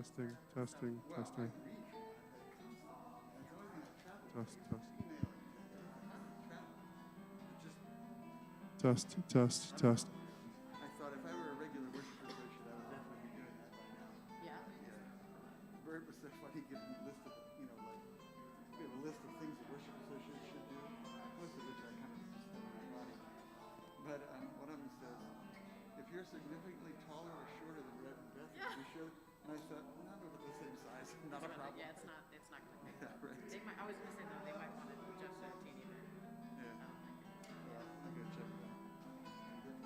Testing, testing, testing. Test, test. Test, test, test. I thought if I were a regular worship associate, I would definitely be doing that by now. Yeah. Bert was so funny giving a list of, we have a list of things that worship associates should do, most of which I kind of just have in my body. But one of them says, if you're significantly taller or shorter than Reverend Beth, you should. And I thought, none of it the same size, not a problem. Yeah, it's not going to pick Yeah, up. right. They might, I was going to say, though, they might want to adjust it a teeny bit. Yeah. I don't think it. Yeah, I'm going to check that.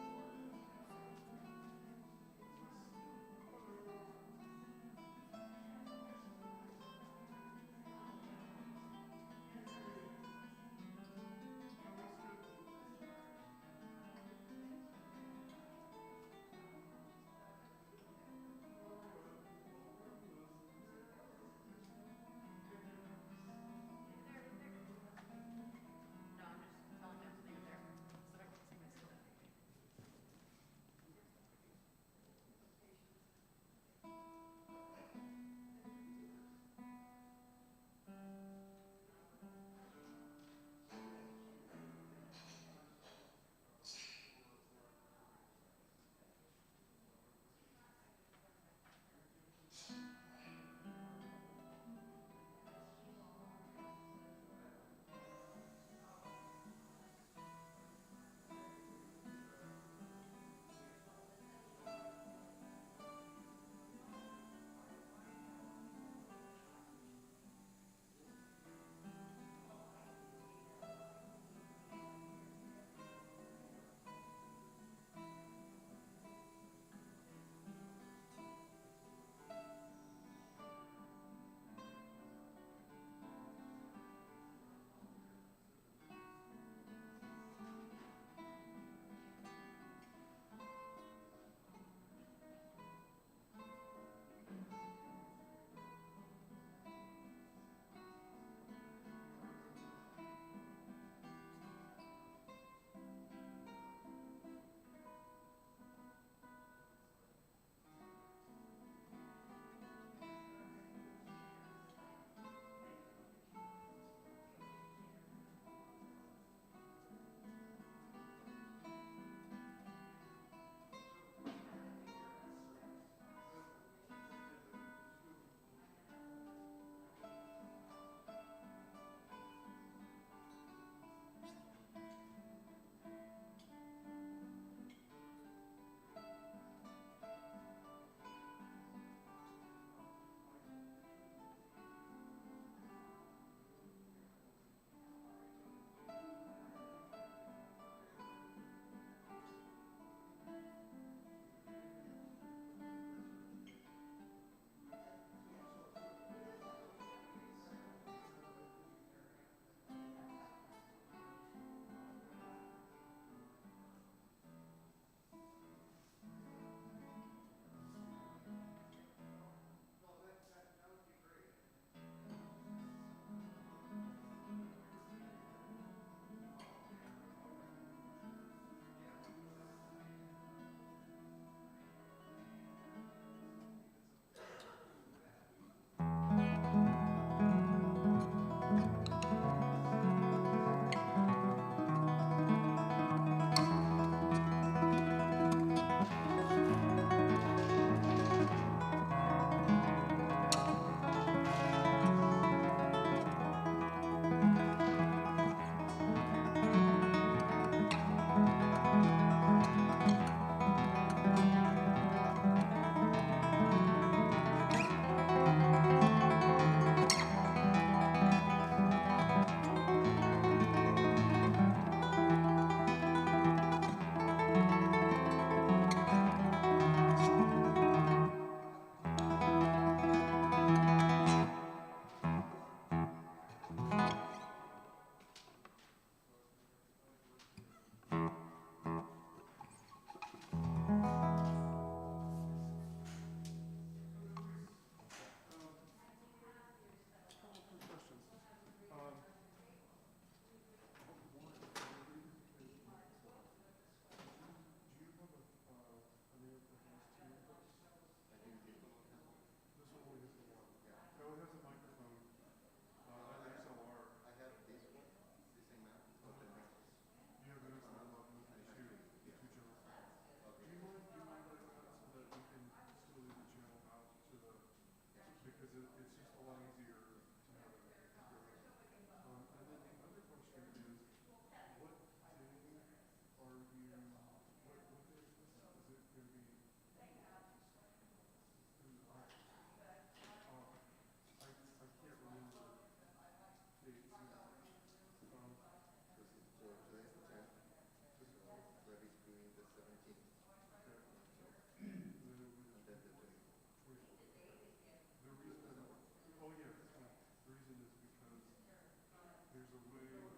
a way,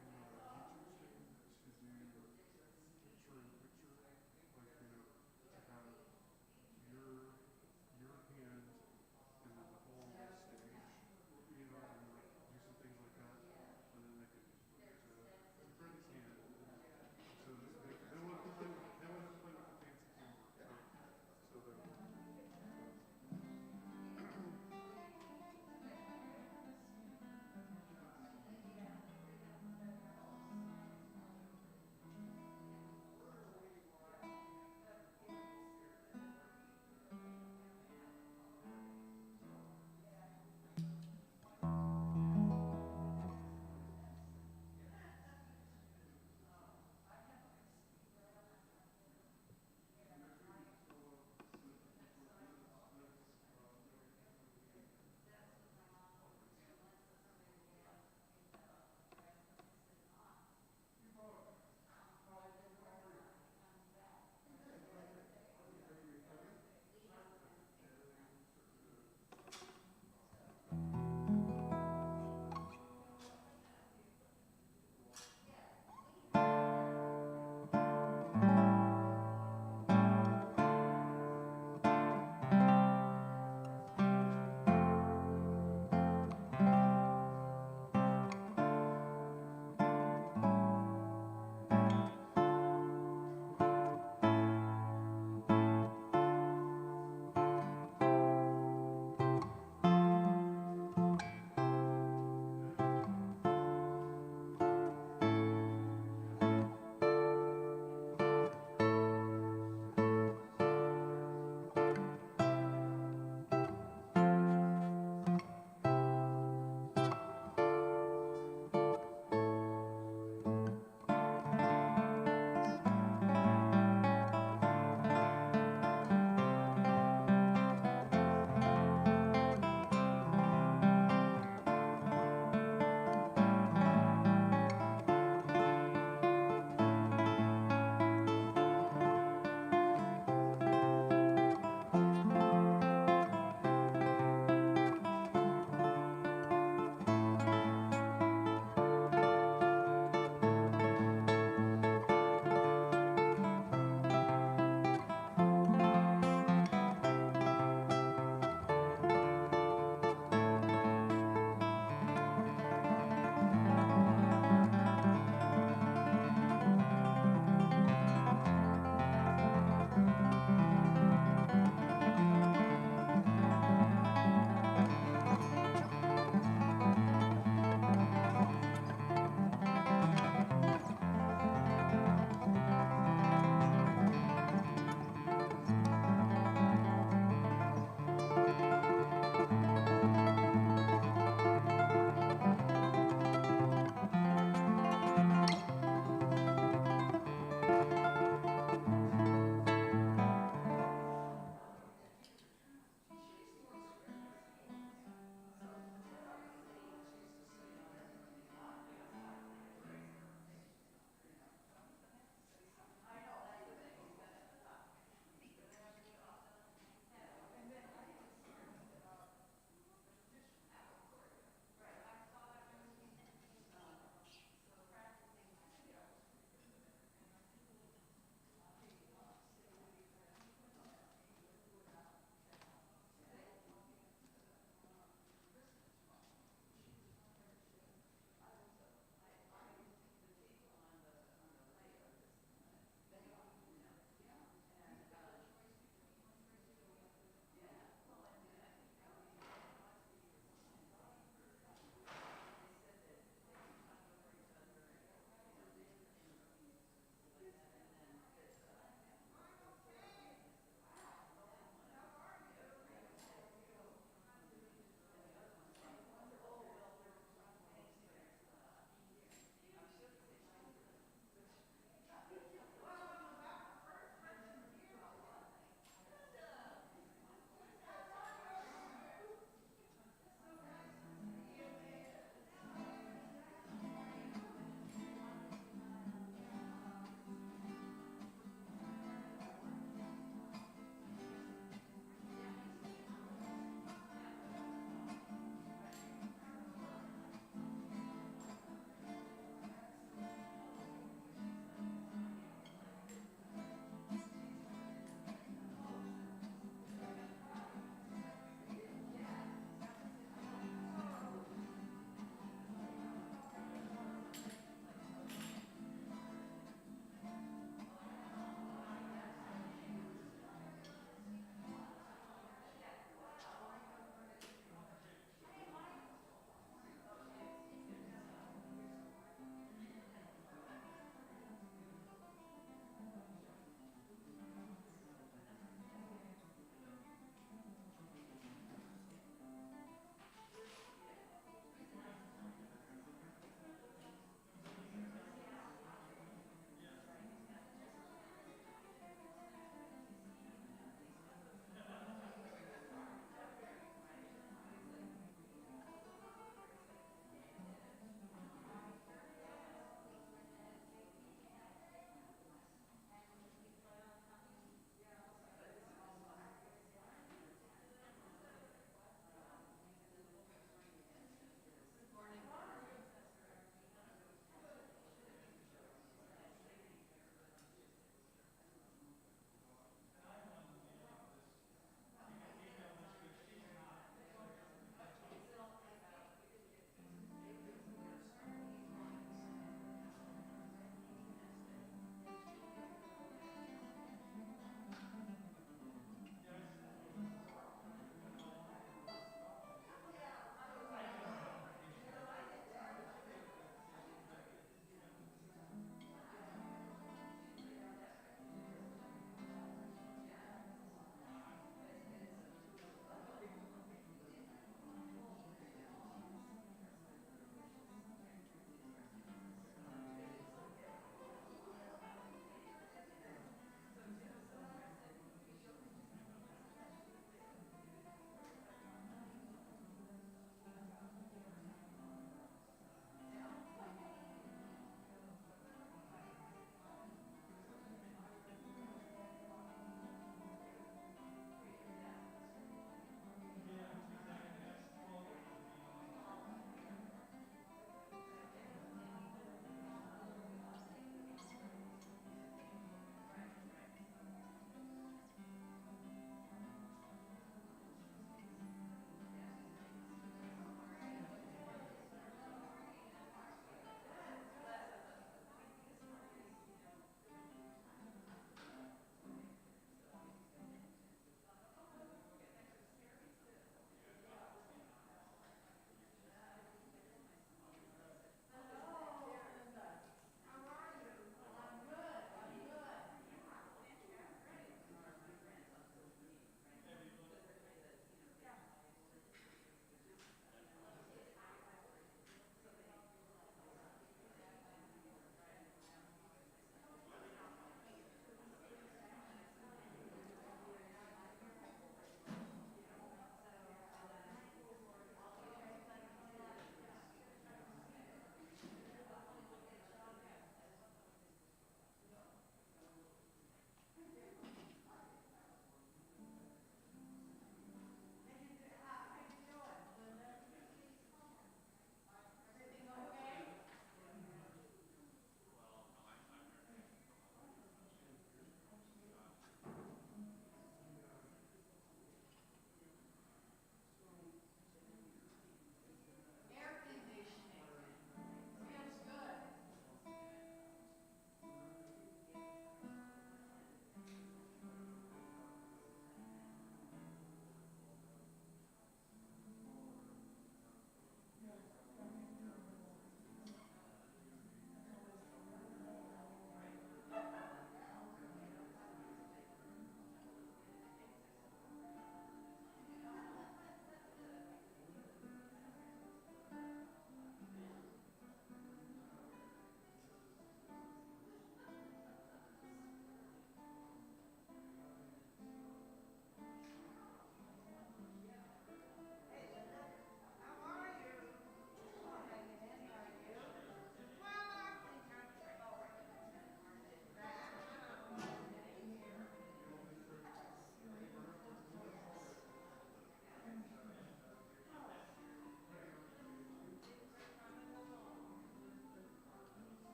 you know, like YouTube thing to do picture in picture, like, you know, to have your hand and then the whole stage, you know, and like do some things like that, and then they could to Freddie's hand, and so they want to play with the fancy camera, so they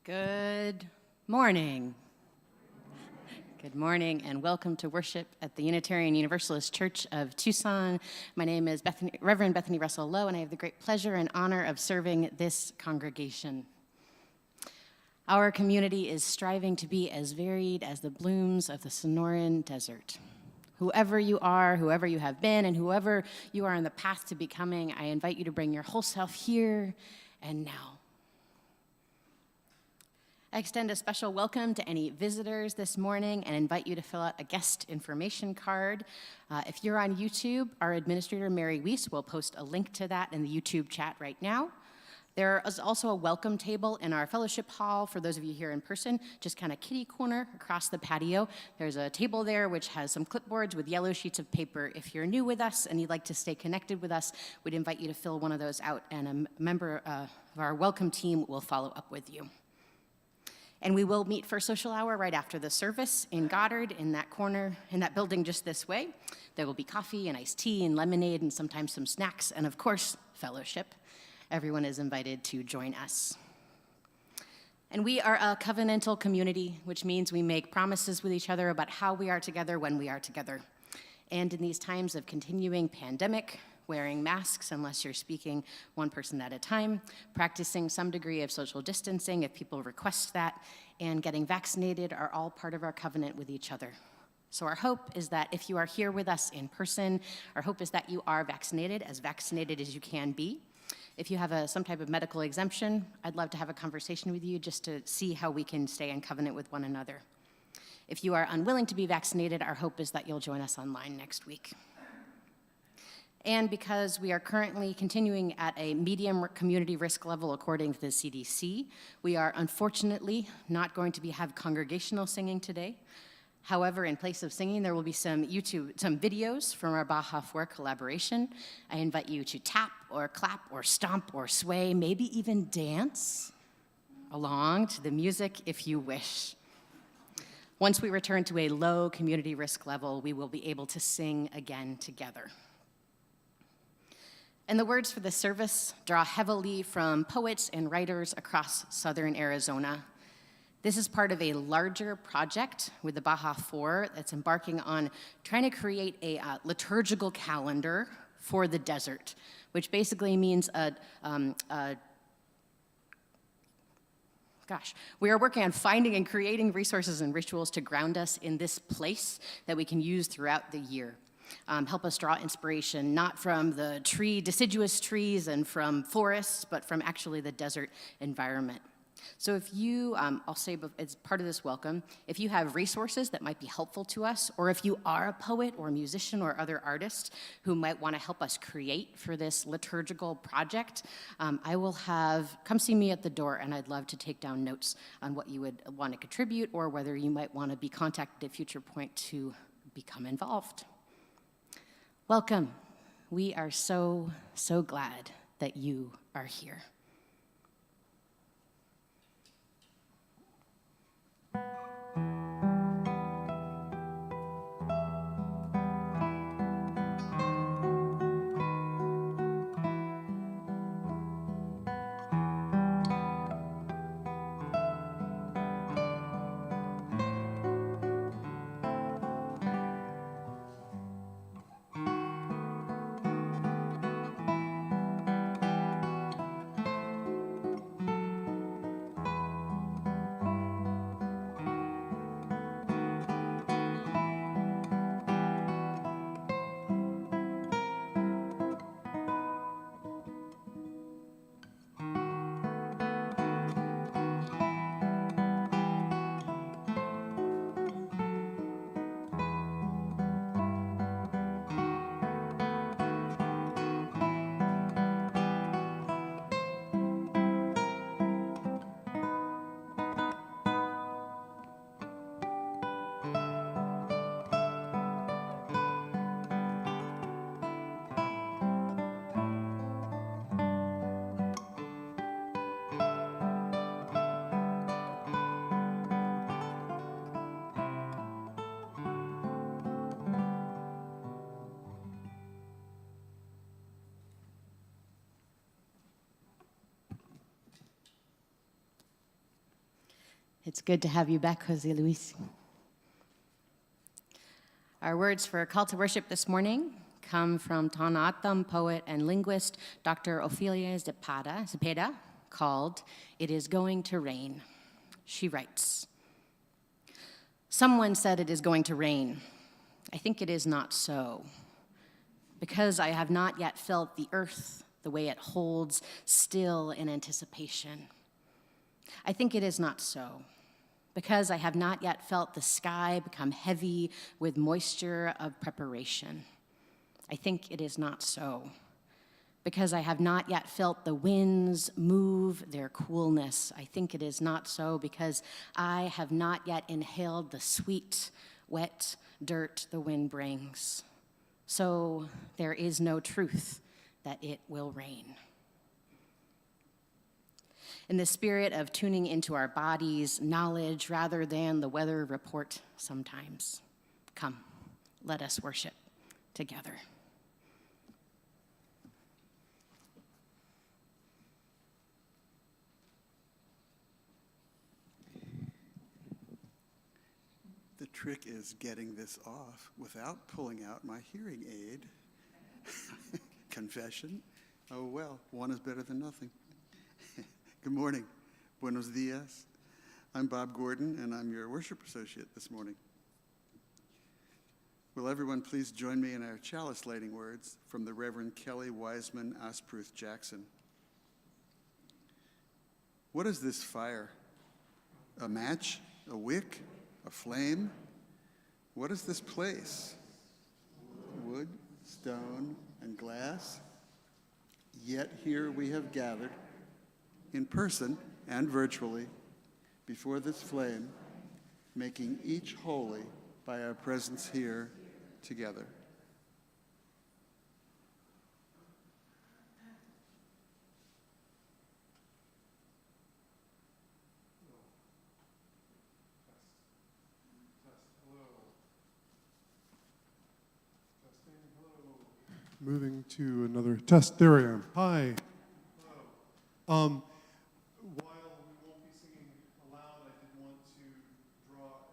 Good morning. Good morning and welcome to worship at the Unitarian Universalist Church of Tucson. My name is Reverend Bethany Russell Lowe, and I have the great pleasure and honor of serving this congregation. Our community is striving to be as varied as the blooms of the Sonoran Desert. Whoever you are, whoever you have been, and whoever you are on the path to becoming, I invite you to bring your whole self here and now. I extend a special welcome to any visitors this morning and invite you to fill out a guest information card. If you're on YouTube, our administrator, Mary Weiss, will post a link to that in the YouTube chat right now. There is also a welcome table in our fellowship hall for those of you here in person, just kind of kitty corner across the patio. There's a table there which has some clipboards with yellow sheets of paper. If you're new with us and you'd like to stay connected with us, we'd invite you to fill one of those out, and a member of our welcome team will follow up with you. And we will meet for social hour right after the service in Goddard, in that corner, in that building just this way. There will be coffee and iced tea and lemonade and sometimes some snacks and, of course, fellowship. Everyone is invited to join us. And we are a covenantal community, which means we make promises with each other about how we are together when we are together. And in these times of continuing pandemic, wearing masks unless you're speaking one person at a time, practicing some degree of social distancing if people request that, and getting vaccinated are all part of our covenant with each other. So our hope is that if you are here with us in person, our hope is that you are vaccinated as you can be. If you have some type of medical exemption, I'd love to have a conversation with you just to see how we can stay in covenant with one another. If you are unwilling to be vaccinated, our hope is that you'll join us online next week. And because we are currently continuing at a medium community risk level according to the CDC, we are unfortunately not going to have congregational singing today. However, in place of singing, there will be some videos from our Baja 4 collaboration. I invite you to tap or clap or stomp or sway, maybe even dance along to the music if you wish. Once we return to a low community risk level, we will be able to sing again together. And the words for this service draw heavily from poets and writers across southern Arizona. This is part of a larger project with the Baja 4 that's embarking on trying to create a liturgical calendar for the desert, which basically means we are working on finding and creating resources and rituals to ground us in this place that we can use throughout the year. Help us draw inspiration, not from the deciduous trees and from forests, but from actually the desert environment. So if you, I'll say as part of this welcome, if you have resources that might be helpful to us, or if you are a poet or a musician or other artist who might want to help us create for this liturgical project, I will come see me at the door, and I'd love to take down notes on what you would want to contribute or whether you might want to be contacted at a future point to become involved. Welcome. We are so, so glad that you are here. It's good to have you back, Jose Luis. Our words for a call to worship this morning come from Tanatam poet and linguist Dr. Ophelia Zepeda, called "It Is Going to Rain." She writes, "Someone said it is going to rain. I think it is not so, because I have not yet felt the earth the way it holds still in anticipation. I think it is not so, because I have not yet felt the sky become heavy with moisture of preparation. I think it is not so, because I have not yet felt the winds move their coolness. I think it is not so, because I have not yet inhaled the sweet, wet dirt the wind brings. So there is no truth that it will rain." In the spirit of tuning into our bodies' knowledge rather than the weather report sometimes, come, let us worship together. The trick is getting this off without pulling out my hearing aid. Confession? Oh well, one is better than nothing. Good morning. Buenos dias. I'm Bob Gordon, and I'm your worship associate this morning. Will everyone please join me in our chalice lighting words from the Reverend Kelly Wiseman Asprooth Jackson. What is this fire? A match? A wick? A flame? What is this place? Wood, stone, and glass? Yet here we have gathered, in person and virtually, before this flame, making each holy by our presence here together. Moving to another test. There I am. Hi. Hello. While we won't be singing aloud, I did want to draw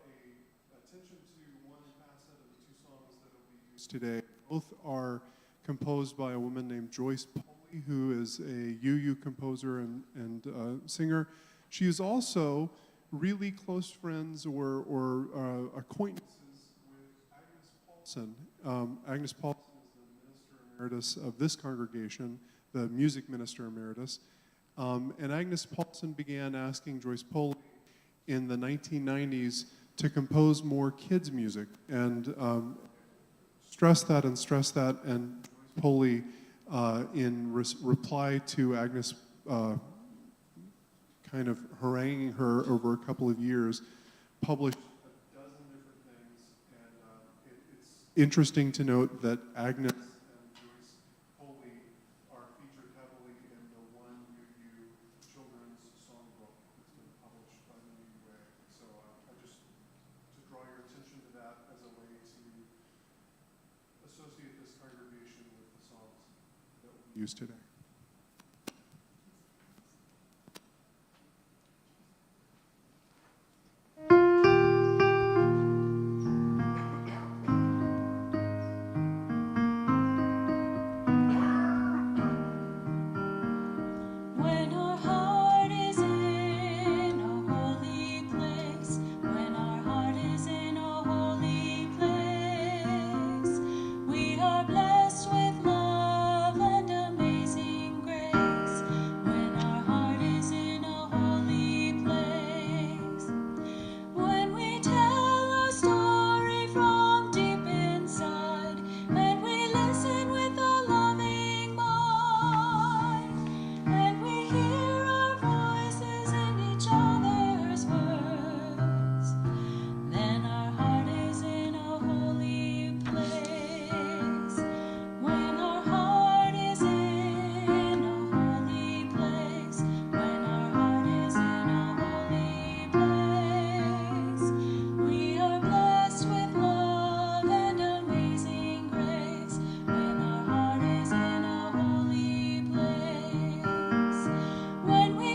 attention to one facet of the two songs that will be used today. Both are composed by a woman named Joyce Poley, who is a UU composer and singer. She is also really close friends or acquaintances with Agnes Paulson. Agnes Paulson emeritus of this congregation, the music minister emeritus. And Agnes Paulson began asking Joyce Poley in the 1990s to compose more kids' music and stress that. And Joyce Poley, in reply to Agnes kind of haranguing her over a couple of years, published a dozen different things. And it's interesting to note that Agnes used today.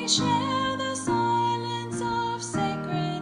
Share the silence of sacred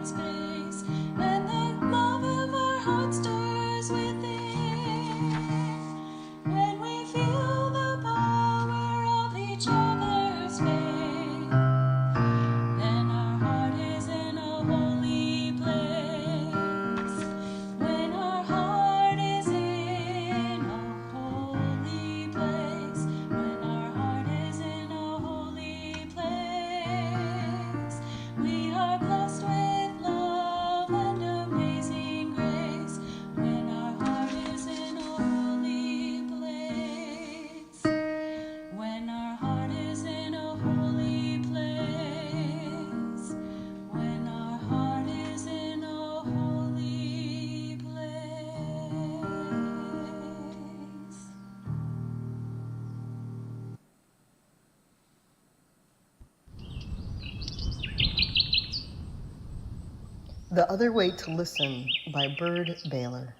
The Other Way to Listen by Bird Baylor.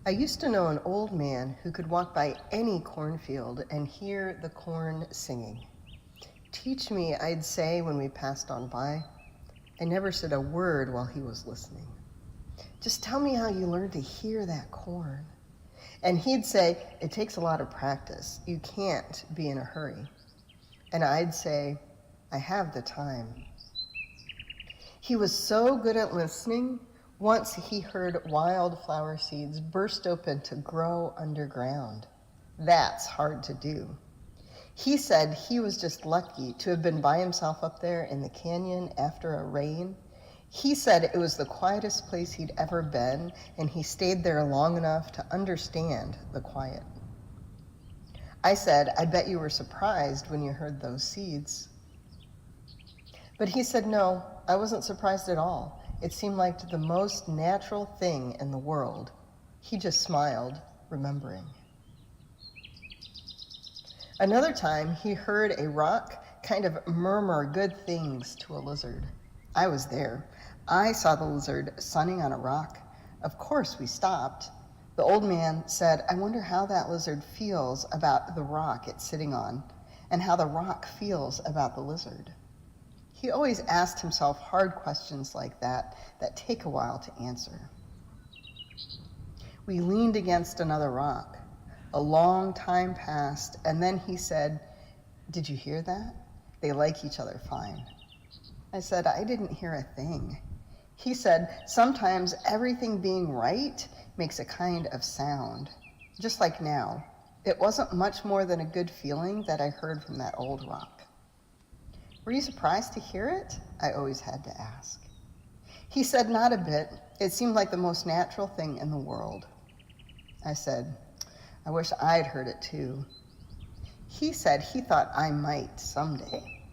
I used to know an old man who could walk by any cornfield and hear the corn singing. Teach me, I'd say when we passed on by. I never said a word while he was listening. Just tell me how you learned to hear that corn. And he'd say, it takes a lot of practice. You can't be in a hurry. And I'd say, I have the time. He was so good at listening, once he heard wildflower seeds burst open to grow underground. That's hard to do. He said he was just lucky to have been by himself up there in the canyon after a rain. He said it was the quietest place he'd ever been, and he stayed there long enough to understand the quiet. I said, I bet you were surprised when you heard those seeds. But he said, no, I wasn't surprised at all. It seemed like the most natural thing in the world. He just smiled, remembering. Another time, he heard a rock kind of murmur good things to a lizard. I was there. I saw the lizard sunning on a rock. Of course, we stopped. The old man said, I wonder how that lizard feels about the rock it's sitting on, and how the rock feels about the lizard. He always asked himself hard questions like that take a while to answer. We leaned against another rock. A long time passed, and then he said, did you hear that? They like each other fine. I said, I didn't hear a thing. He said, sometimes everything being right makes a kind of sound, just like now. It wasn't much more than a good feeling that I heard from that old rock. Were you surprised to hear it? I always had to ask. He said, not a bit. It seemed like the most natural thing in the world. I said, I wish I'd heard it too. He said he thought I might someday.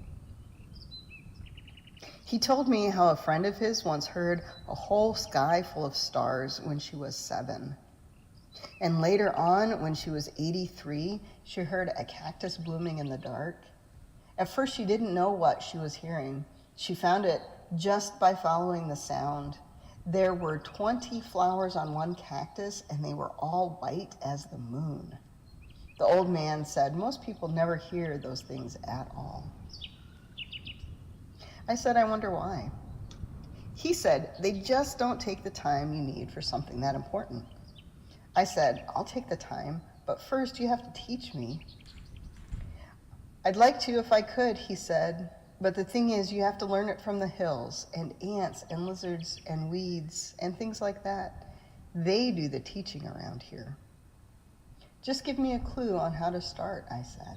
He told me how a friend of his once heard a whole sky full of stars when she was 7. And later on, when she was 83, she heard a cactus blooming in the dark. At first, she didn't know what she was hearing. She found it just by following the sound. There were 20 flowers on one cactus, and they were all white as the moon. The old man said, most people never hear those things at all. I said, I wonder why. He said, they just don't take the time you need for something that important. I said, I'll take the time, but first you have to teach me. I'd like to if I could, he said, but the thing is you have to learn it from the hills and ants and lizards and weeds and things like that. They do the teaching around here. Just give me a clue on how to start, I said.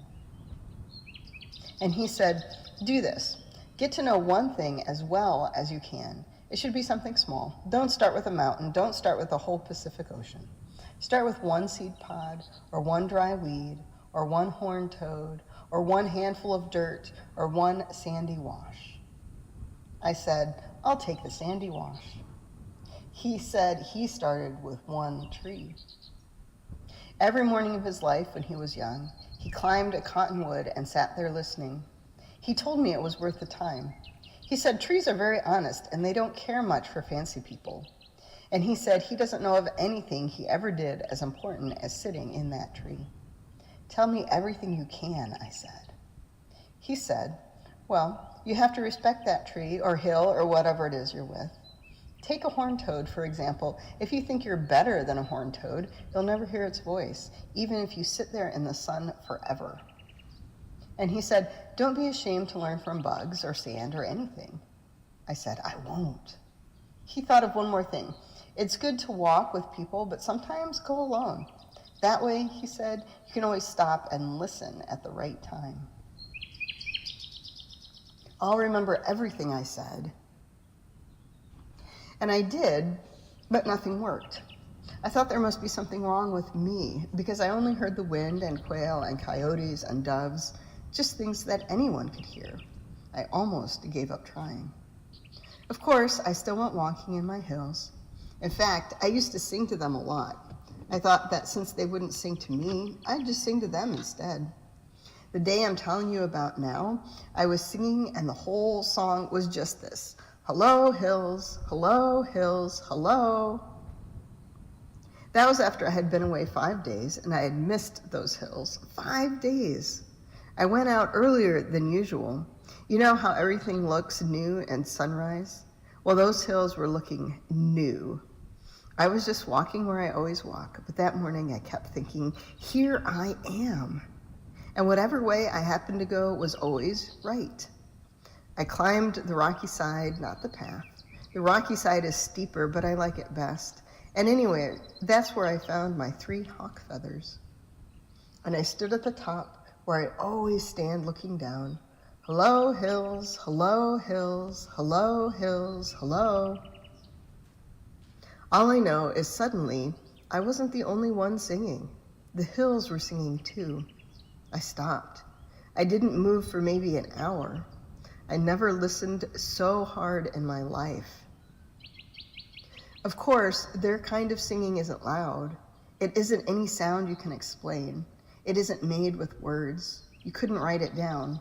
And he said, do this. Get to know one thing as well as you can. It should be something small. Don't start with a mountain. Don't start with the whole Pacific Ocean. Start with one seed pod, or one dry weed, or one horned toad, or one handful of dirt, or one sandy wash. I said, I'll take the sandy wash. He said he started with one tree. Every morning of his life when he was young, he climbed a cottonwood and sat there listening. He told me it was worth the time. He said trees are very honest and they don't care much for fancy people. And he said he doesn't know of anything he ever did as important as sitting in that tree. Tell me everything you can, I said. He said, well, you have to respect that tree or hill or whatever it is you're with. Take a horned toad, for example. If you think you're better than a horned toad, you'll never hear its voice, even if you sit there in the sun forever. And he said, don't be ashamed to learn from bugs or sand or anything. I said, I won't. He thought of one more thing. It's good to walk with people, but sometimes go alone. That way, he said, you can always stop and listen at the right time. I'll remember everything I said. And I did, but nothing worked. I thought there must be something wrong with me because I only heard the wind and quail and coyotes and doves, just things that anyone could hear. I almost gave up trying. Of course, I still went walking in my hills. In fact, I used to sing to them a lot. I thought that since they wouldn't sing to me, I'd just sing to them instead. The day I'm telling you about now, I was singing and the whole song was just this. Hello, hills, hello, hills, hello. That was after I had been away 5 days, and I had missed those hills. 5 days. I went out earlier than usual. You know how everything looks new at sunrise? Well, those hills were looking new. I was just walking where I always walk, but that morning I kept thinking, here I am. And whatever way I happened to go was always right. I climbed the rocky side, not the path. The rocky side is steeper, but I like it best. And anyway, that's where I found my 3 hawk feathers. And I stood at the top where I always stand looking down. Hello, hills, hello, hills, hello, hills, hello. All I know is suddenly I wasn't the only one singing. The hills were singing too. I stopped. I didn't move for maybe an hour. I never listened so hard in my life. Of course, their kind of singing isn't loud. It isn't any sound you can explain. It isn't made with words. You couldn't write it down.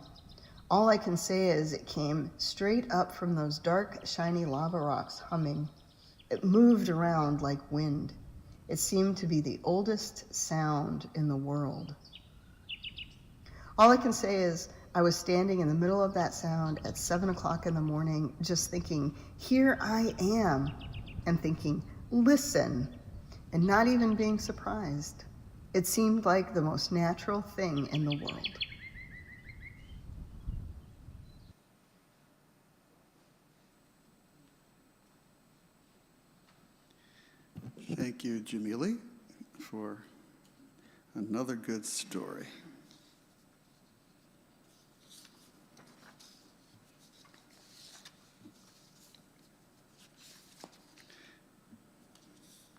All I can say is it came straight up from those dark, shiny lava rocks humming. It moved around like wind. It seemed to be the oldest sound in the world. All I can say is I was standing in the middle of that sound at 7 o'clock in the morning, just thinking, here I am, and thinking, listen, and not even being surprised. It seemed like the most natural thing in the world. Thank you, Jamili, for another good story.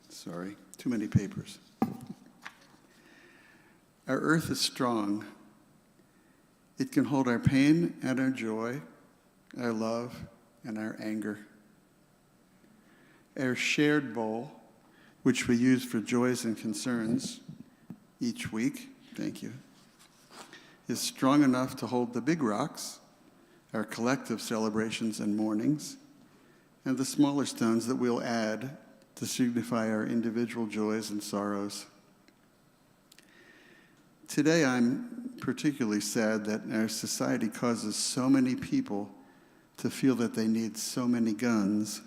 Sorry, too many papers. Our earth is strong. It can hold our pain and our joy, our love and our anger. Our shared bowl, which we use for joys and concerns each week, thank you, is strong enough to hold the big rocks, our collective celebrations and mournings, and the smaller stones that we'll add to signify our individual joys and sorrows. Today, I'm particularly sad that our society causes so many people to feel that they need so many guns,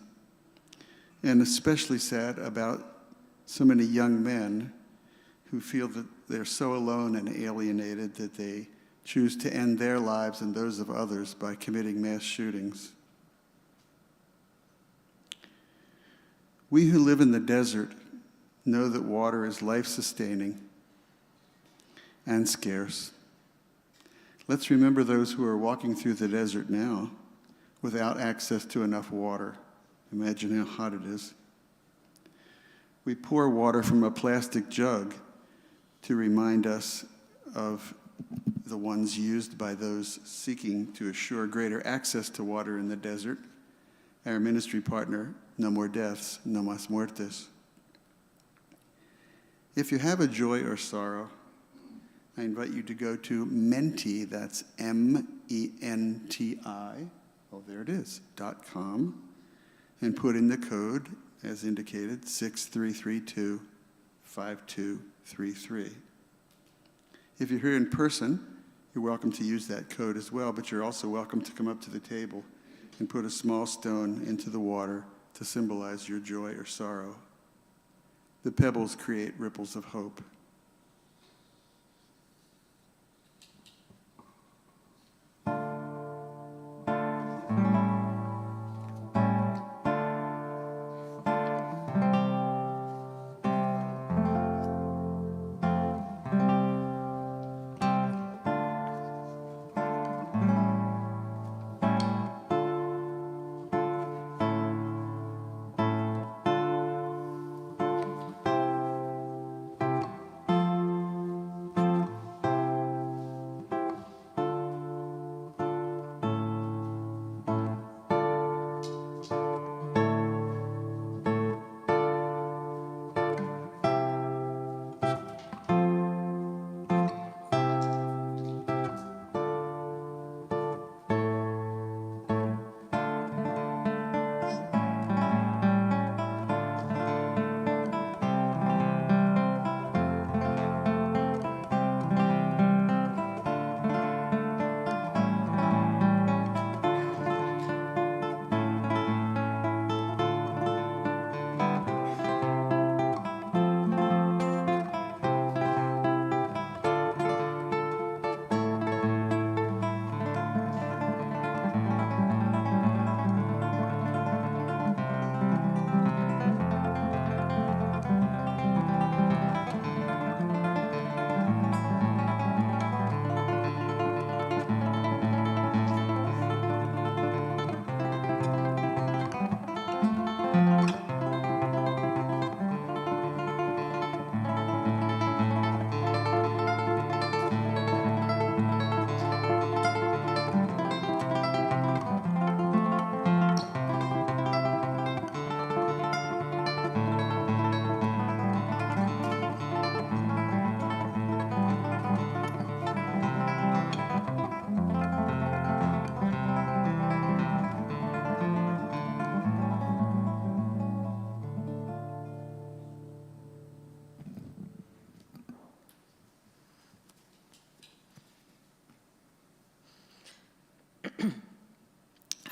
and especially sad about so many young men who feel that they're so alone and alienated that they choose to end their lives and those of others by committing mass shootings. We who live in the desert know that water is life-sustaining and scarce. Let's remember those who are walking through the desert now without access to enough water. Imagine how hot it is. We pour water from a plastic jug to remind us of the ones used by those seeking to assure greater access to water in the desert. Our ministry partner, No More Deaths, No Más Muertes. If you have a joy or sorrow, I invite you to go to Menti, that's M-E-N-T-I, oh, there it is, .com, and put in the code, as indicated, 6332-5233. If you're here in person, you're welcome to use that code as well, but you're also welcome to come up to the table and put a small stone into the water to symbolize your joy or sorrow. The pebbles create ripples of hope.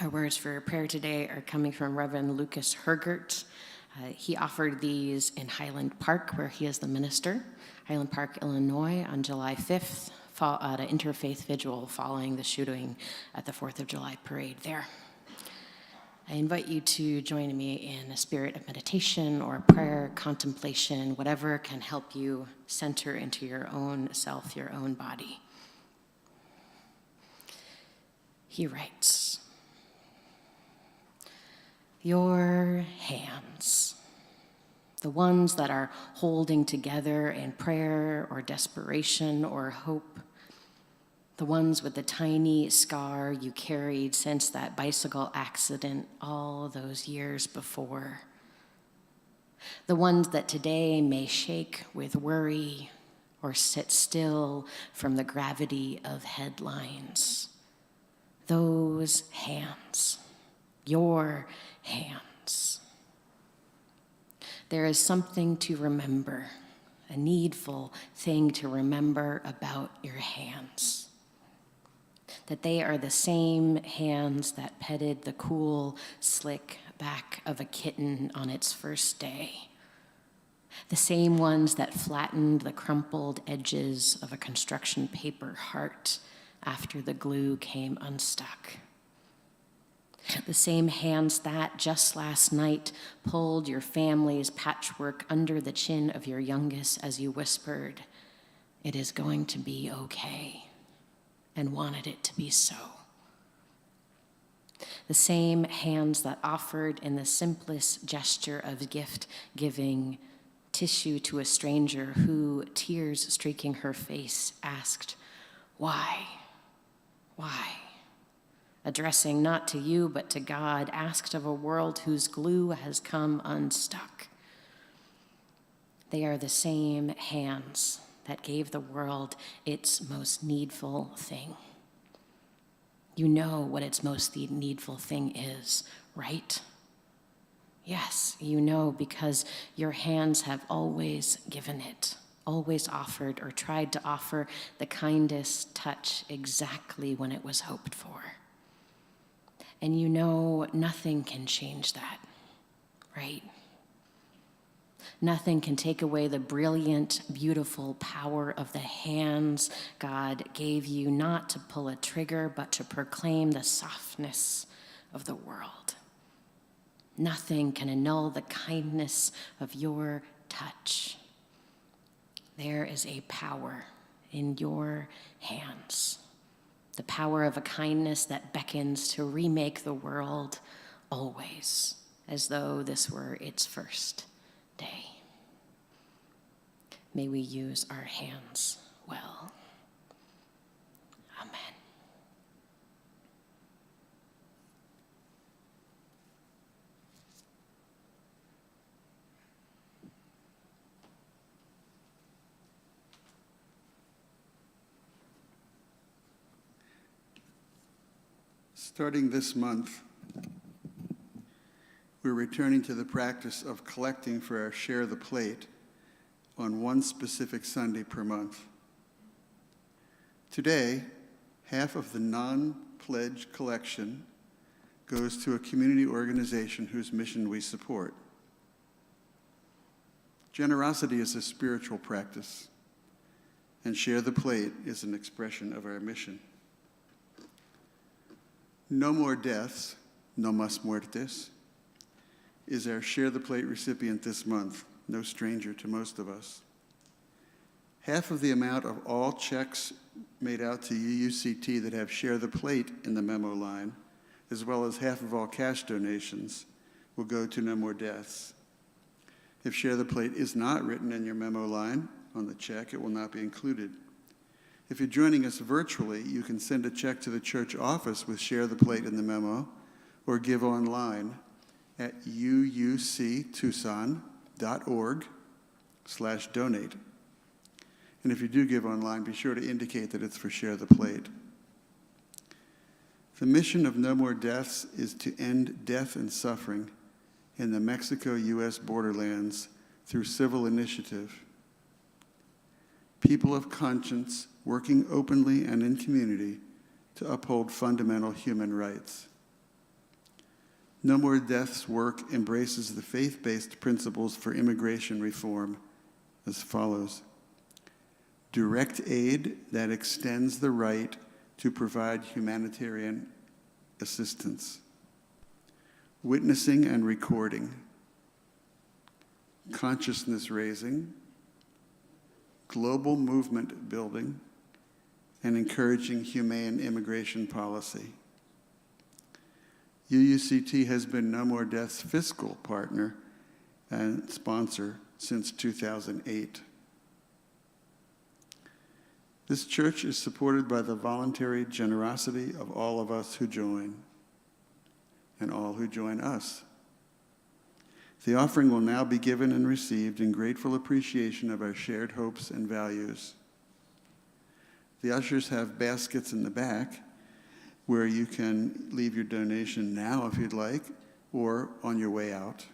Our words for prayer today are coming from Reverend Lucas Hergert. He offered these in Highland Park, where he is the minister, Highland Park, Illinois, on July 5th, at an interfaith vigil following the shooting at the 4th of July parade there. I invite you to join me in a spirit of meditation or prayer, contemplation, whatever can help you center into your own self, your own body. He writes, "Your hands, the ones that are holding together in prayer or desperation or hope, the ones with the tiny scar you carried since that bicycle accident all those years before, the ones that today may shake with worry or sit still from the gravity of headlines. Those hands, your hands. There is something to remember, a needful thing to remember about your hands. That they are the same hands that petted the cool, slick back of a kitten on its first day. The same ones that flattened the crumpled edges of a construction paper heart after the glue came unstuck. The same hands that, just last night, pulled your family's patchwork under the chin of your youngest as you whispered, "It is going to be okay," and wanted it to be so. The same hands that offered in the simplest gesture of gift-giving tissue to a stranger who, tears streaking her face, asked, "Why? Why?" Addressing not to you but to God, asked of a world whose glue has come unstuck. They are the same hands that gave the world its most needful thing. You know what its most needful thing is, right? Yes, you know, because your hands have always given it, always offered or tried to offer the kindest touch exactly when it was hoped for. And you know nothing can change that, right? Nothing can take away the brilliant, beautiful power of the hands God gave you, not to pull a trigger, but to proclaim the softness of the world. Nothing can annul the kindness of your touch. There is a power in your hands, the power of a kindness that beckons to remake the world always, as though this were its first day. May we use our hands well. Amen. Starting this month, we're returning to the practice of collecting for our Share the Plate on one specific Sunday per month. Today, half of the non-pledge collection goes to a community organization whose mission we support. Generosity is a spiritual practice, and Share the Plate is an expression of our mission. No More Deaths, No Más Muertes, is our Share the Plate recipient this month, no stranger to most of us. Half of the amount of all checks made out to UUCT that have Share the Plate in the memo line, as well as half of all cash donations, will go to No More Deaths. If Share the Plate is not written in your memo line on the check, it will not be included. If you're joining us virtually, you can send a check to the church office with Share the Plate in the memo, or give online at uuctucson.org/donate. And if you do give online, be sure to indicate that it's for Share the Plate. The mission of No More Deaths is to end death and suffering in the Mexico-U.S. borderlands through civil initiative. People of conscience working openly and in community to uphold fundamental human rights. No More Death's work embraces the faith-based principles for immigration reform as follows. Direct aid that extends the right to provide humanitarian assistance. Witnessing and recording. Consciousness raising. Global movement building. And encouraging humane immigration policy. UUCT has been No More Death's fiscal partner and sponsor since 2008. This church is supported by the voluntary generosity of all of us who join, and all who join us. The offering will now be given and received in grateful appreciation of our shared hopes and values. The ushers have baskets in the back where you can leave your donation now if you'd like, or on your way out.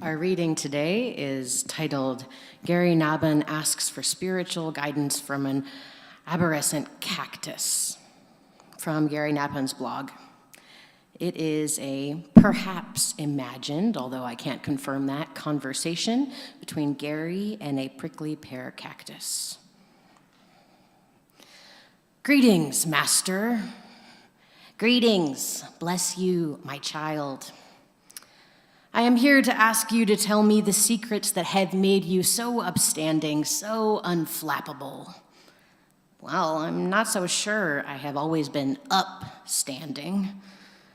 Our reading today is titled, Gary Nabhan Asks for Spiritual Guidance from an Arborescent Cactus, from Gary Nabhan's blog. It is a perhaps imagined, although I can't confirm that, conversation between Gary and a prickly pear cactus. Greetings, Master. Greetings, bless you, my child. I am here to ask you to tell me the secrets that have made you so upstanding, so unflappable. Well, I'm not so sure I have always been upstanding.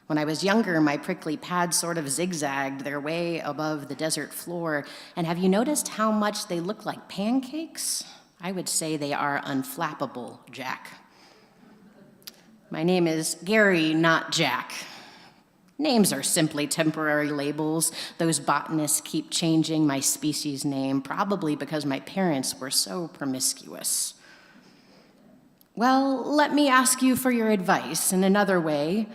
When I was younger, my prickly pads sort of zigzagged their way above the desert floor. And have you noticed how much they look like pancakes? I would say they are unflappable, Jack. My name is Gary, not Jack. Names are simply temporary labels. Those botanists keep changing my species name, probably because my parents were so promiscuous. Well, let me ask you for your advice in another way.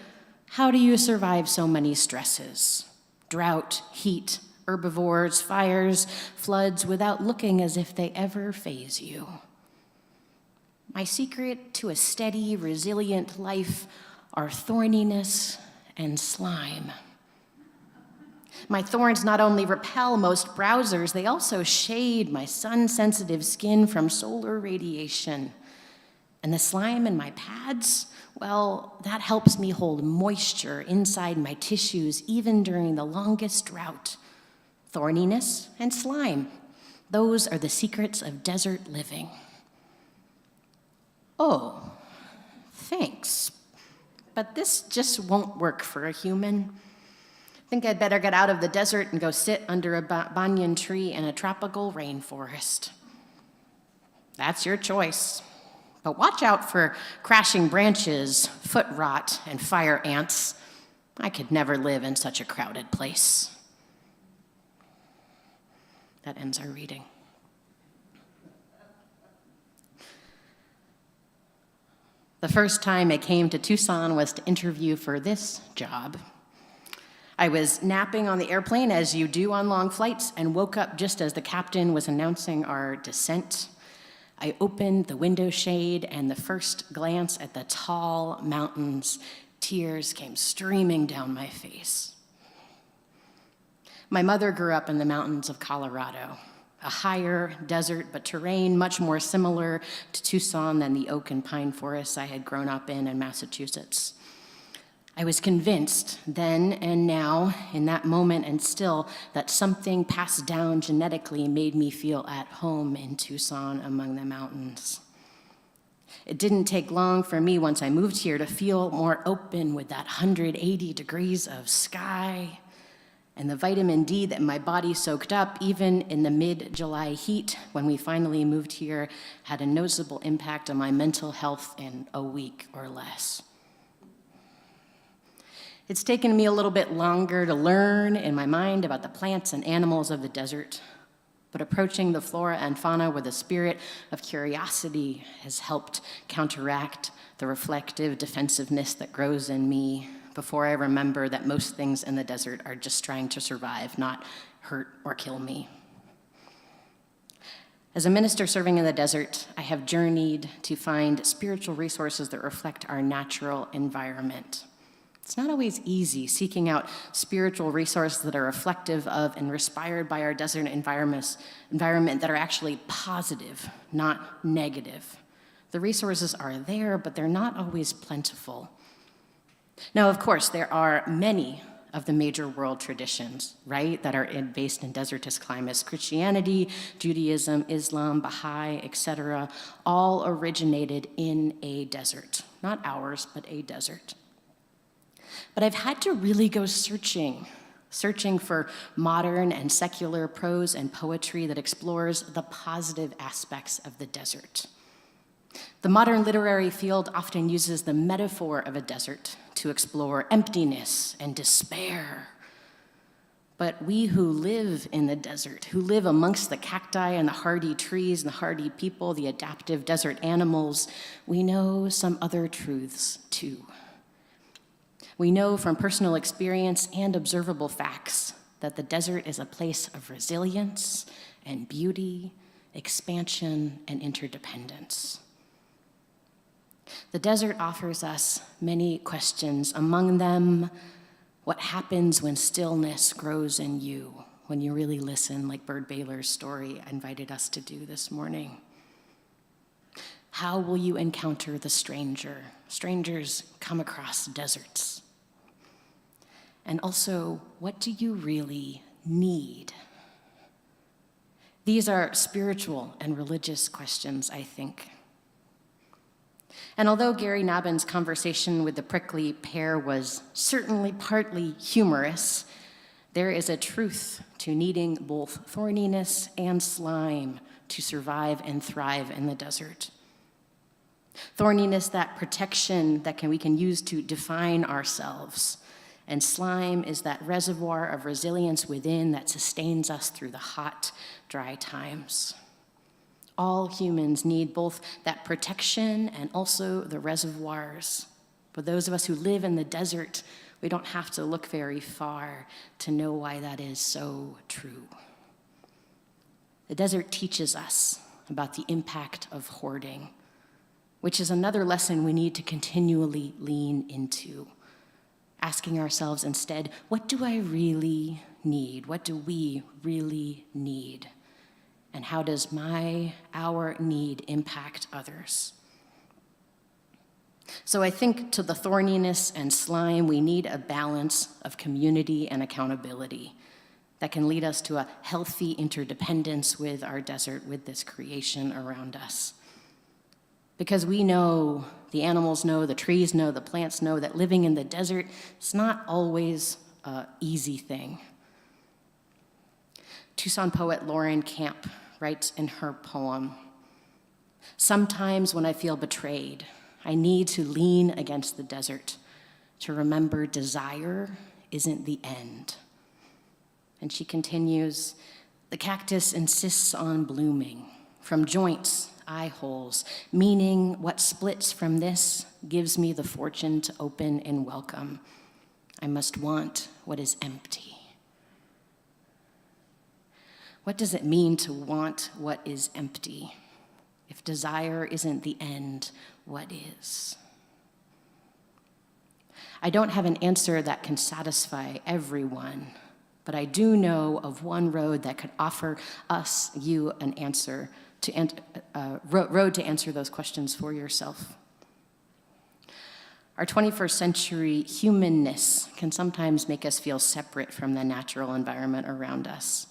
How do you survive so many stresses? Drought, heat, herbivores, fires, floods, without looking as if they ever faze you. My secret to a steady, resilient life are thorniness and slime. My thorns not only repel most browsers, they also shade my sun-sensitive skin from solar radiation. And the slime in my pads, well, that helps me hold moisture inside my tissues even during the longest drought. Thorniness and slime, those are the secrets of desert living. Oh, thanks. But this just won't work for a human. I think I'd better get out of the desert and go sit under a banyan tree in a tropical rainforest. That's your choice. But watch out for crashing branches, foot rot, and fire ants. I could never live in such a crowded place. That ends our reading. The first time I came to Tucson was to interview for this job. I was napping on the airplane, as you do on long flights, and woke up just as the captain was announcing our descent. I opened the window shade, and the first glance at the tall mountains, tears came streaming down my face. My mother grew up in the mountains of Colorado, a higher desert, but terrain much more similar to Tucson than the oak and pine forests I had grown up in Massachusetts. I was convinced then and now, in that moment and still, that something passed down genetically made me feel at home in Tucson among the mountains. It didn't take long for me once I moved here to feel more open with that 180 degrees of sky and the vitamin D that my body soaked up, even in the mid-July heat when we finally moved here, had a noticeable impact on my mental health in a week or less. It's taken me a little bit longer to learn in my mind about the plants and animals of the desert, but approaching the flora and fauna with a spirit of curiosity has helped counteract the reflective defensiveness that grows in me before I remember that most things in the desert are just trying to survive, not hurt or kill me. As a minister serving in the desert, I have journeyed to find spiritual resources that reflect our natural environment. It's not always easy seeking out spiritual resources that are reflective of and inspired by our desert environment that are actually positive, not negative. The resources are there, but they're not always plentiful. Now, of course, there are many of the major world traditions, right, that are based in desertous climates. Christianity, Judaism, Islam, Baha'i, etc., all originated in a desert. Not ours, but a desert. But I've had to really go searching for modern and secular prose and poetry that explores the positive aspects of the desert. The modern literary field often uses the metaphor of a desert to explore emptiness and despair. But we who live in the desert, who live amongst the cacti and the hardy trees and the hardy people, the adaptive desert animals, we know some other truths too. We know from personal experience and observable facts that the desert is a place of resilience and beauty, expansion, and interdependence. The desert offers us many questions. Among them, what happens when stillness grows in you, when you really listen, like Bird Baylor's story invited us to do this morning? How will you encounter the stranger? Strangers come across deserts. And also, what do you really need? These are spiritual and religious questions, I think. And although Gary Nabin's conversation with the prickly pear was certainly partly humorous, there is a truth to needing both thorniness and slime to survive and thrive in the desert. Thorniness, that protection that we can use to define ourselves. And slime is that reservoir of resilience within that sustains us through the hot, dry times. All humans need both that protection and also the reservoirs. For those of us who live in the desert, we don't have to look very far to know why that is so true. The desert teaches us about the impact of hoarding, which is another lesson we need to continually lean into. Asking ourselves instead, what do I really need? What do we really need? And how does our need impact others? So I think to the thorniness and slime, we need a balance of community and accountability that can lead us to a healthy interdependence with our desert, with this creation around us. Because we know, the animals know, the trees know, the plants know that living in the desert is not always an easy thing. Tucson poet Lauren Camp writes in her poem, "Sometimes when I feel betrayed, I need to lean against the desert to remember desire isn't the end." And she continues, "The cactus insists on blooming from joints eye holes, meaning what splits from this gives me the fortune to open and welcome. I must want what is empty. What does it mean to want what is empty? If desire isn't the end, what is? I don't have an answer that can satisfy everyone, but I do know of one road that could offer us, you, an answer, road to answer those questions for yourself. Our 21st century humanness can sometimes make us feel separate from the natural environment around us.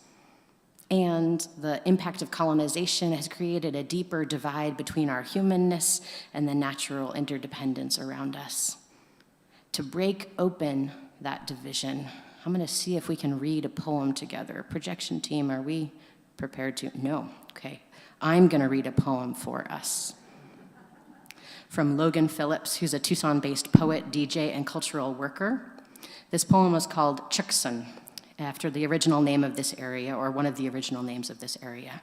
And the impact of colonization has created a deeper divide between our humanness and the natural interdependence around us. To break open that division, I'm going to see if we can read a poem together. Projection team, are we prepared to? No. Okay. I'm going to read a poem for us. From Logan Phillips, who's a Tucson-based poet, DJ, and cultural worker. This poem was called Chuksan, after the original name of this area, or one of the original names of this area.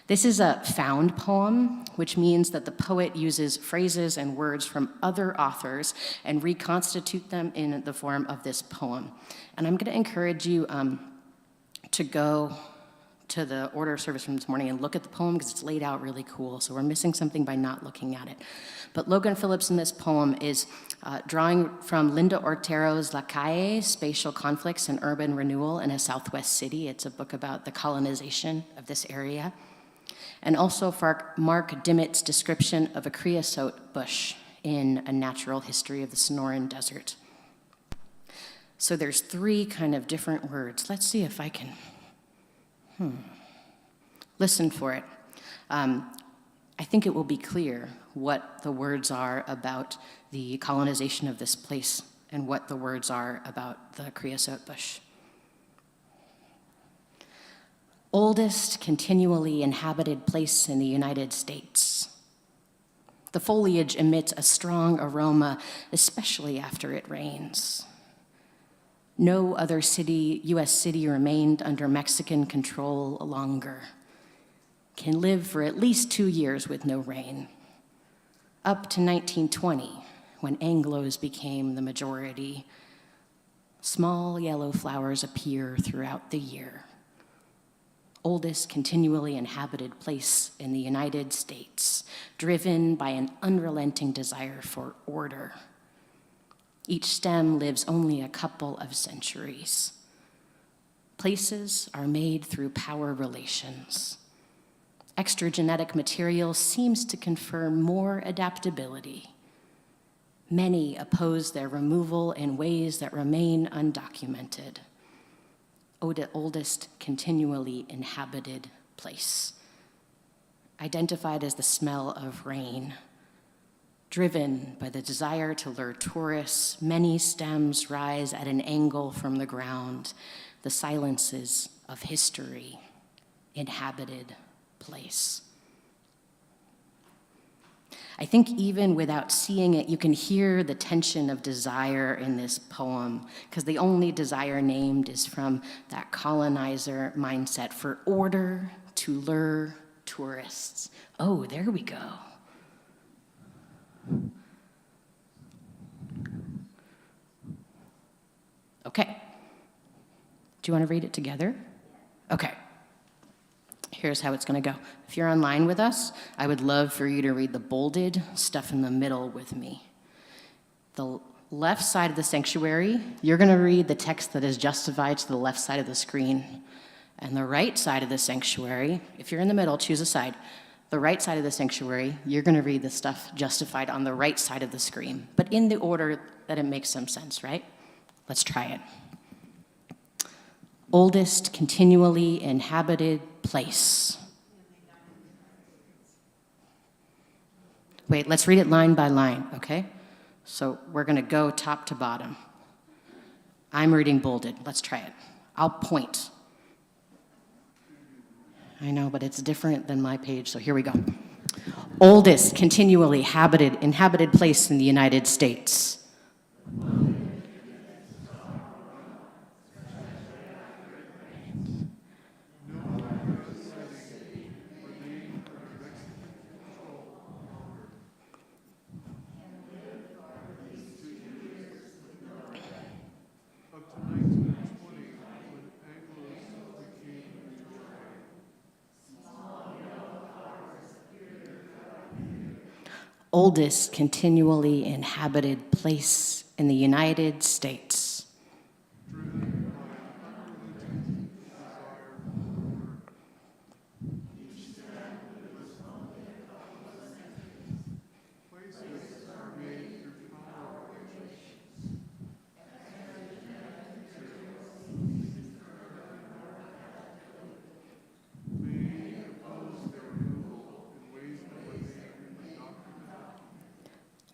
This is a found poem, which means that the poet uses phrases and words from other authors and reconstitute them in the form of this poem. And I'm going to encourage you to go to the order of service from this morning and look at the poem because it's laid out really cool. So we're missing something by not looking at it. But Logan Phillips in this poem is drawing from Linda Ortero's La Calle, Spatial Conflicts and Urban Renewal in a Southwest City. It's a book about the colonization of this area. And also for Mark Dimmitt's description of a creosote bush in A Natural History of the Sonoran Desert. So there's three kind of different words. Let's see if I can listen for it. I think it will be clear what the words are about the colonization of this place and what the words are about the creosote bush. Oldest continually inhabited place in the United States. The foliage emits a strong aroma, especially after it rains. No other city, U.S. city remained under Mexican control longer. Can live for at least 2 years with no rain. Up to 1920, when Anglos became the majority, small yellow flowers appear throughout the year. Oldest continually inhabited place in the United States, driven by an unrelenting desire for order. Each stem lives only a couple of centuries. Places are made through power relations. Extra genetic material seems to confer more adaptability. Many oppose their removal in ways that remain undocumented. Oldest continually inhabited place. Identified as the smell of rain. Driven by the desire to lure tourists, many stems rise at an angle from the ground. The silences of history, inhabited place. I think even without seeing it, you can hear the tension of desire in this poem, because the only desire named is from that colonizer mindset for order to lure tourists. Oh, there we go. Okay. Do you want to read it together? Okay. Here's how it's going to go. If you're online with us, I would love for you to read the bolded stuff in the middle with me. The left side of the sanctuary, you're going to read the text that is justified to the left side of the screen. And the right side of the sanctuary, if you're in the middle, choose a side. The right side of the sanctuary, you're going to read the stuff justified on the right side of the screen, but in the order that it makes some sense, right? Let's try it. Oldest continually inhabited place. Wait, let's read it line by line, okay? So we're going to go top to bottom. I'm reading bolded. Let's try it. I'll point. I know, but it's different than my page, so here we go. Oldest continually inhabited place in the United States. oldest continually inhabited place in the United States.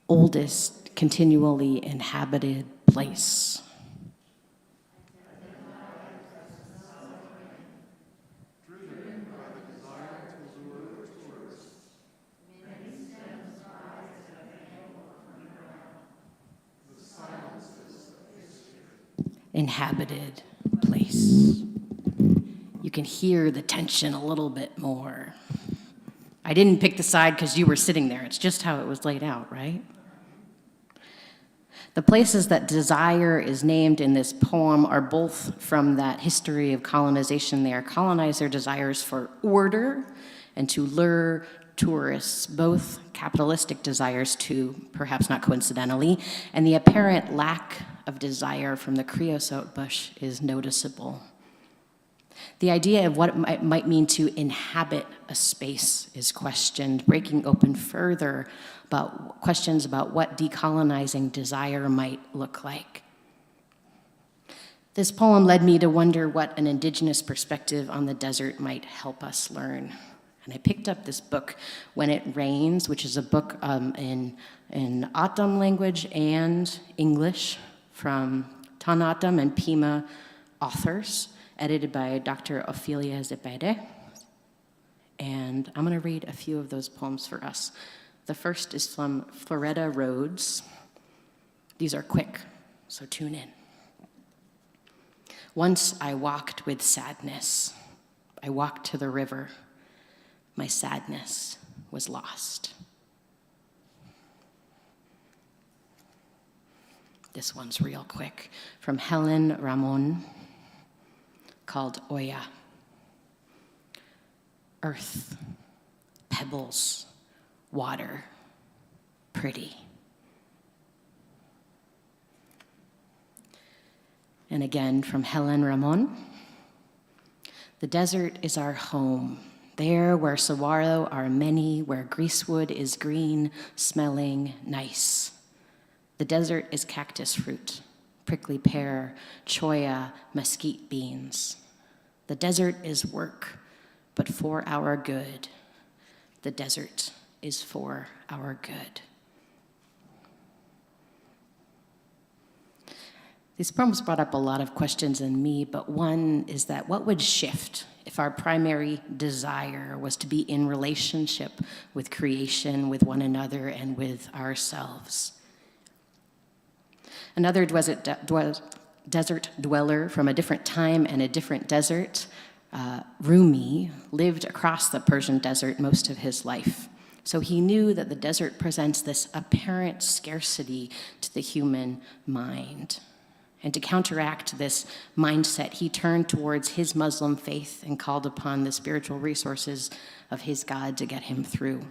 Oldest continually inhabited place. Inhabited place. You can hear the tension a little bit more. I didn't pick the side because you were sitting there. It's just how it was laid out, right? The places that desire is named in this poem are both from that history of colonization. They are colonizer desires for order and to lure tourists, both capitalistic desires too, perhaps not coincidentally, and the apparent lack of desire from the Creosote Bush is noticeable. The idea of what it might mean to inhabit a space is questioned, breaking open further about questions about what decolonizing desire might look like. This poem led me to wonder what an indigenous perspective on the desert might help us learn. And I picked up this book, When It Rains, which is a book in O'odham language and English from O'odham and Pima authors, edited by Dr. Ophelia Zepeda. And I'm going to read a few of those poems for us. The first is from Floretta Rhodes. These are quick, so tune in. Once I walked with sadness. I walked to the river. My sadness was lost. This one's real quick. From Helen Ramon, called Oya. Earth, pebbles, water, pretty. And again from Helen Ramon. The desert is our home, there where saguaro are many, where greasewood is green, smelling nice. The desert is cactus fruit, prickly pear, choya, mesquite beans. The desert is work, but for our good. The desert is for our good. These poems brought up a lot of questions in me, but one is that what would shift if our primary desire was to be in relationship with creation, with one another, and with ourselves? Another desert dweller from a different time and a different desert, Rumi, lived across the Persian desert most of his life. So he knew that the desert presents this apparent scarcity to the human mind. And to counteract this mindset, he turned towards his Muslim faith and called upon the spiritual resources of his God to get him through.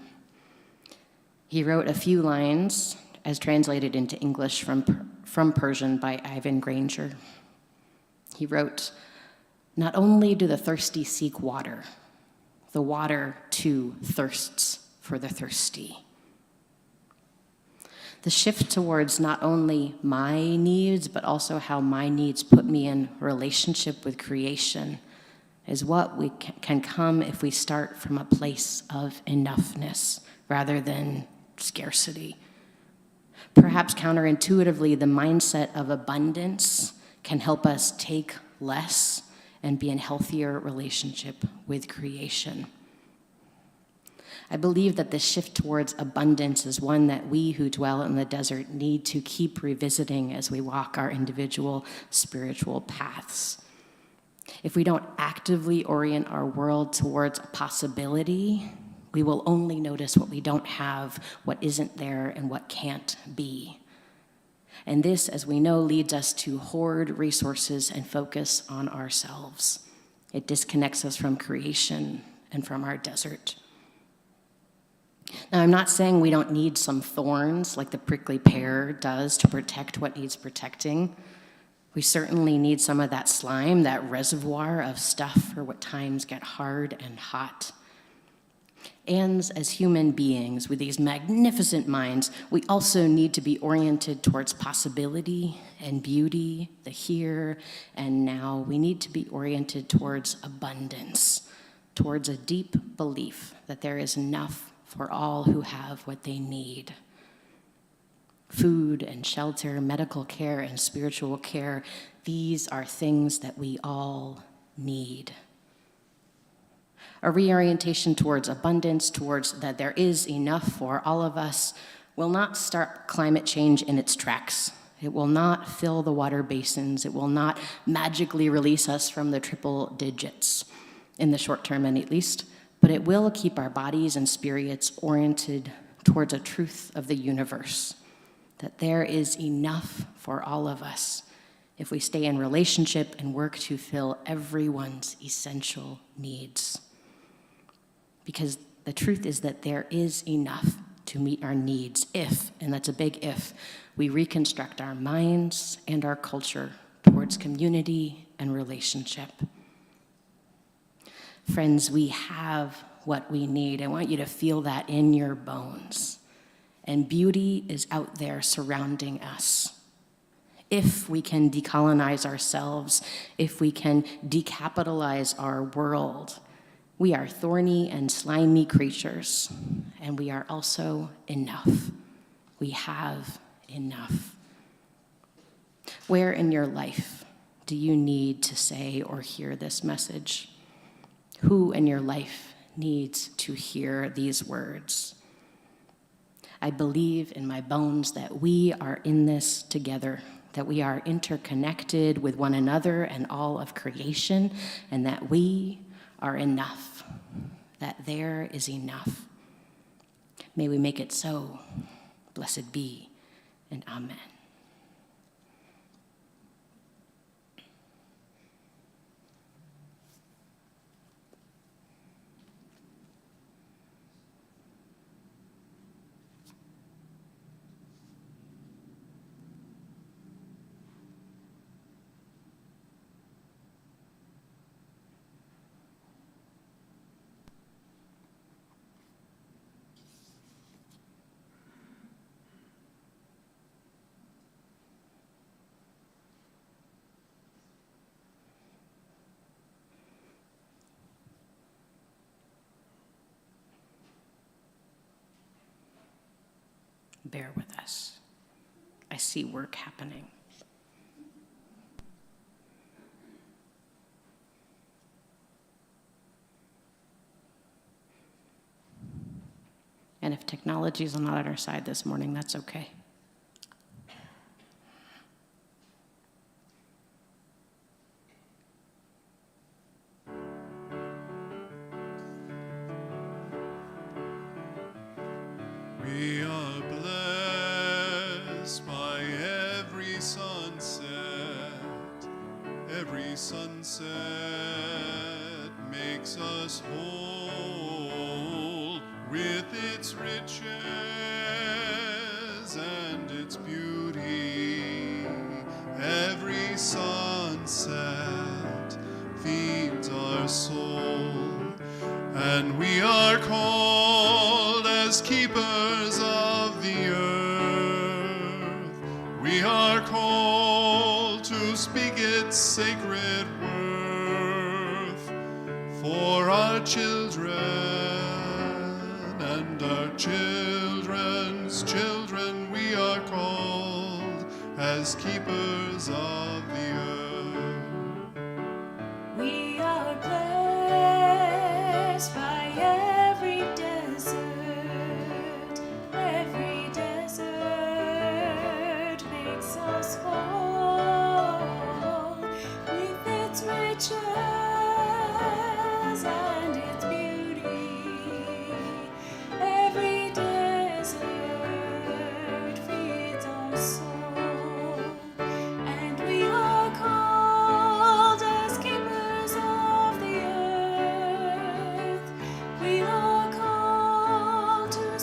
He wrote a few lines as translated into English from Persian by Ivan Granger. He wrote, "Not only do the thirsty seek water, the water too thirsts for the thirsty." The shift towards not only my needs, but also how my needs put me in relationship with creation is what we can come if we start from a place of enoughness rather than scarcity. Perhaps counterintuitively, the mindset of abundance can help us take less and be in healthier relationship with creation. I believe that this shift towards abundance is one that we who dwell in the desert need to keep revisiting as we walk our individual spiritual paths. If we don't actively orient our world towards a possibility, we will only notice what we don't have, what isn't there, and what can't be. And this, as we know, leads us to hoard resources and focus on ourselves. It disconnects us from creation and from our desert. Now, I'm not saying we don't need some thorns like the prickly pear does to protect what needs protecting. We certainly need some of that slime, that reservoir of stuff for what times get hard and hot. And as human beings with these magnificent minds, we also need to be oriented towards possibility and beauty, the here and now. We need to be oriented towards abundance, towards a deep belief that there is enough for all who have what they need. Food and shelter, medical care and spiritual care, these are things that we all need. A reorientation towards abundance, towards that there is enough for all of us, will not start climate change in its tracks. It will not fill the water basins. It will not magically release us from the triple digits, in the short term at least, but it will keep our bodies and spirits oriented towards a truth of the universe, that there is enough for all of us if we stay in relationship and work to fill everyone's essential needs. Because the truth is that there is enough to meet our needs if, and that's a big if, we reconstruct our minds and our culture towards community and relationship. Friends, we have what we need. I want you to feel that in your bones. And beauty is out there surrounding us. If we can decolonize ourselves, if we can decapitalize our world, we are thorny and slimy creatures, and we are also enough. We have enough. Where in your life do you need to say or hear this message? Who in your life needs to hear these words? I believe in my bones that we are in this together, that we are interconnected with one another and all of creation, and that we are enough, that there is enough. May we make it so. Blessed be, and amen. Bear with us. I see work happening. And if technology is not on our side this morning, that's okay. We are blessed by every sunset. Every sunset makes us whole with its riches and its beauty. Every sunset feeds our soul, and we are called as keepers of the earth. We are called to speak its sacred worth for our children and our children's children. We are called as keepers of the earth. We are blessed by every desert. Every desert makes us whole with its riches and its beauty. Every desert feeds our soul, and we are called as keepers of the earth. We are called to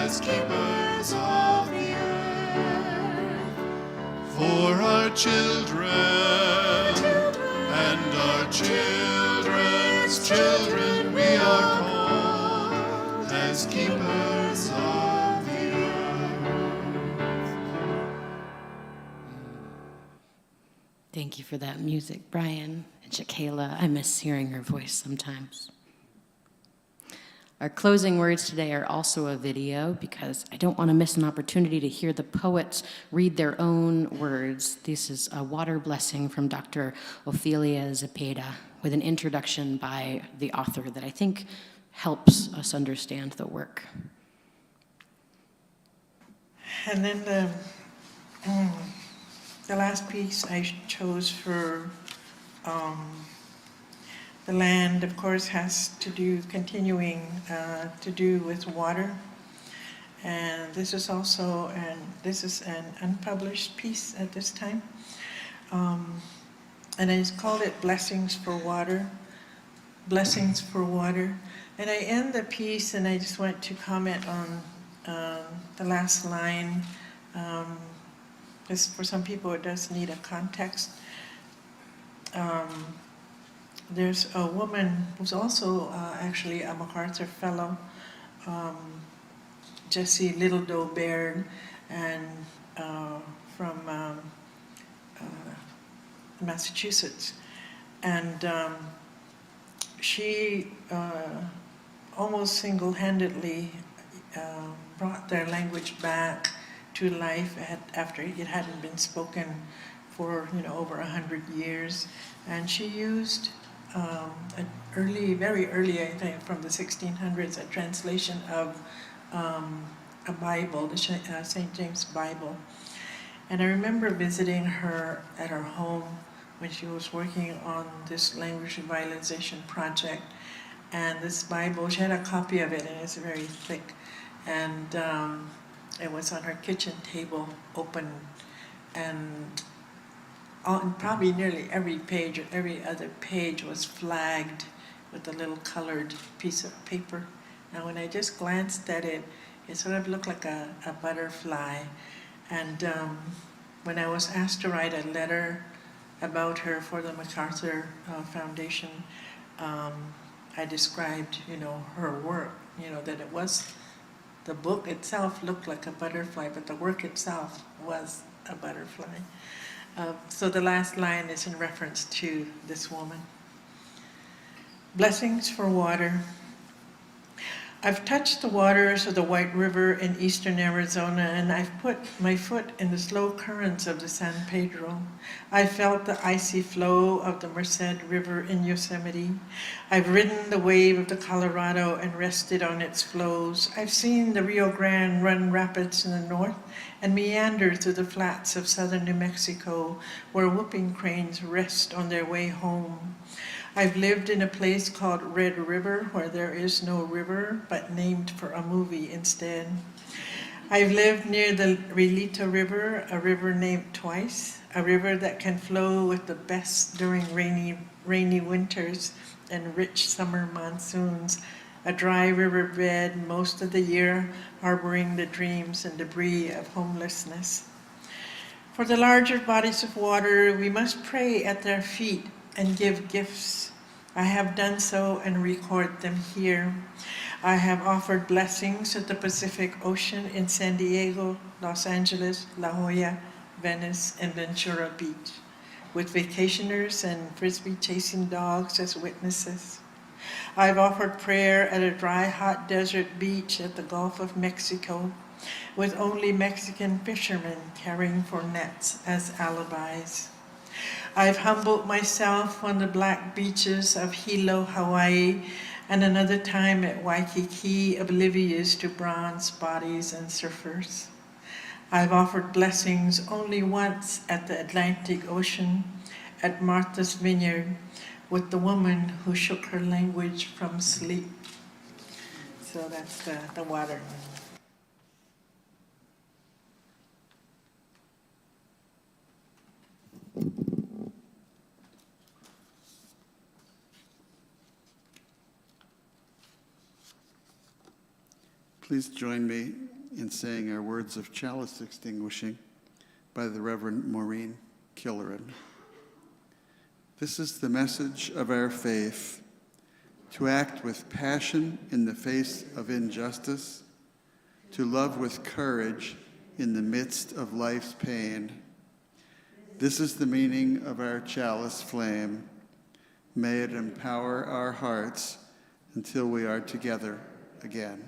as keepers of the earth. For our children and our children's children, we are called as keepers of the earth. Thank you for that music, Brian and Shakayla. I miss hearing her voice sometimes. Our closing words today are also a video because I don't want to miss an opportunity to hear the poets read their own words. This is a water blessing from Dr. Ophelia Zepeda with an introduction by the author that I think helps us understand the work. And then the last piece I chose for the land, of course, has to do, continuing to do with water. And this is also, this is an unpublished piece at this time. And I just called it Blessings for Water. Blessings for Water. And I end the piece and I just want to comment on the last line. Because for some people it does need a context. There's a woman who's also actually a MacArthur Fellow, Jessie Littledoe Baird, and from Massachusetts. And she almost single-handedly brought their language back to life after it hadn't been spoken for over 100 years. And she used very early, I think, from the 1600s, a translation of a Bible, the St. James Bible. And I remember visiting her at her home when she was working on this language revitalization project. And this Bible, she had a copy of it, and it's very thick. And it was on her kitchen table, open, and probably nearly every page or every other page was flagged with a little colored piece of paper. Now when I just glanced at it, it sort of looked like a butterfly. And when I was asked to write a letter about her for the MacArthur Foundation, I described, her work, that it was, the book itself looked like a butterfly, but the work itself was a butterfly. So the last line is in reference to this woman. Blessings for water. I've touched the waters of the White River in eastern Arizona, and I've put my foot in the slow currents of the San Pedro. I've felt the icy flow of the Merced River in Yosemite. I've ridden the wave of the Colorado and rested on its flows. I've seen the Rio Grande run rapids in the north and meander through the flats of southern New Mexico, where whooping cranes rest on their way home. I've lived in a place called Red River, where there is no river, but named for a movie instead. I've lived near the Relito River, a river named twice, a river that can flow with the best during rainy winters and rich summer monsoons, a dry riverbed most of the year, harboring the dreams and debris of homelessness. For the larger bodies of water, we must pray at their feet and give gifts. I have done so and record them here. I have offered blessings at the Pacific Ocean in San Diego, Los Angeles, La Jolla, Venice, and Ventura Beach, with vacationers and frisbee chasing dogs as witnesses. I've offered prayer at a dry, hot desert beach at the Gulf of Mexico, with only Mexican fishermen caring for nets as alibis. I've humbled myself on the black beaches of Hilo, Hawaii, and another time at Waikiki, oblivious to bronze bodies and surfers. I've offered blessings only once at the Atlantic Ocean, at Martha's Vineyard, with the woman who shook her language from sleep. So that's the water. Please join me in saying our words of chalice extinguishing by the Reverend Maureen Killeran. This is the message of our faith: to act with passion in the face of injustice, to love with courage in the midst of life's pain. This is the meaning of our chalice flame. May it empower our hearts until we are together again.